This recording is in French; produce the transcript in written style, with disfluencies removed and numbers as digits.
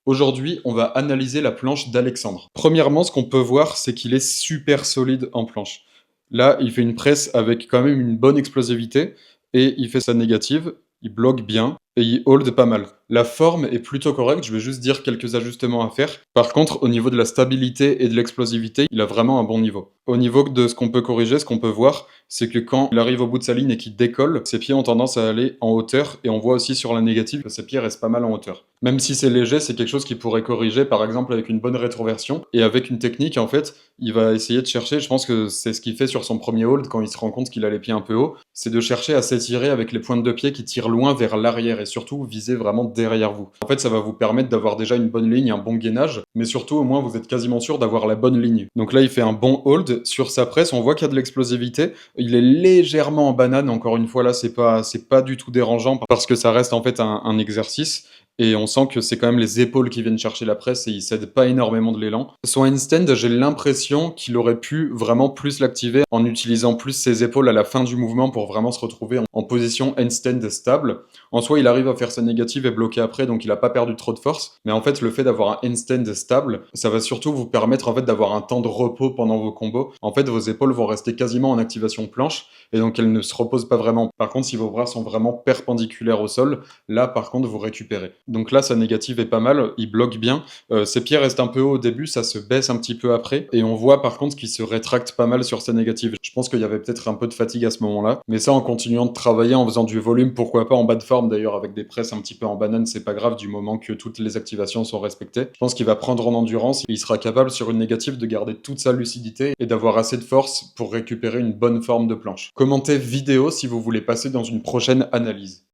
Aujourd'hui, on va analyser la planche d'Alexandre. Premièrement, ce qu'on peut voir, c'est qu'il est super solide en planche. Là, il fait une presse avec quand même une bonne explosivité et il fait sa négative, il bloque bien et il hold pas mal. La forme est plutôt correcte, je vais juste dire quelques ajustements à faire. Par contre, au niveau de la stabilité et de l'explosivité, il a vraiment un bon niveau. Au niveau de ce qu'on peut corriger, ce qu'on peut voir, c'est que quand il arrive au bout de sa ligne et qu'il décolle, ses pieds ont tendance à aller en hauteur et on voit aussi sur la négative que ses pieds restent pas mal en hauteur. Même si c'est léger, c'est quelque chose qu'il pourrait corriger par exemple avec une bonne rétroversion et avec une technique en fait, il va essayer de chercher, je pense que c'est ce qu'il fait sur son premier hold quand il se rend compte qu'il a les pieds un peu hauts, c'est de chercher à s'étirer avec les pointes de pied qui tirent loin vers l'arrière et surtout viser vraiment derrière vous. En fait, ça va vous permettre d'avoir déjà une bonne ligne, un bon gainage, mais surtout au moins vous êtes quasiment sûr d'avoir la bonne ligne. Donc là, il fait un bon hold sur sa presse, on voit qu'il y a de l'explosivité, il est légèrement en banane, encore une fois là, c'est pas du tout dérangeant parce que ça reste en fait un exercice. Et on sent que c'est quand même les épaules qui viennent chercher la presse et il cède pas énormément de l'élan. Son handstand, j'ai l'impression qu'il aurait pu vraiment plus l'activer en utilisant plus ses épaules à la fin du mouvement pour vraiment se retrouver en position handstand stable. En soi, il arrive à faire sa négative et bloquer après, donc il a pas perdu trop de force. Mais en fait, le fait d'avoir un handstand stable, ça va surtout vous permettre en fait d'avoir un temps de repos pendant vos combos. En fait, vos épaules vont rester quasiment en activation planche et donc elles ne se reposent pas vraiment. Par contre, si vos bras sont vraiment perpendiculaires au sol, là par contre, vous récupérez. Donc là, sa négative est pas mal, il bloque bien. Ses pieds restent un peu hauts au début, ça se baisse un petit peu après. Et on voit par contre qu'il se rétracte pas mal sur sa négative. Je pense qu'il y avait peut-être un peu de fatigue à ce moment-là. Mais ça, en continuant de travailler, en faisant du volume, pourquoi pas en bas de forme d'ailleurs, avec des presses un petit peu en banane, c'est pas grave du moment que toutes les activations sont respectées. Je pense qu'il va prendre en endurance, il sera capable sur une négative de garder toute sa lucidité et d'avoir assez de force pour récupérer une bonne forme de planche. Commentez vidéo si vous voulez passer dans une prochaine analyse.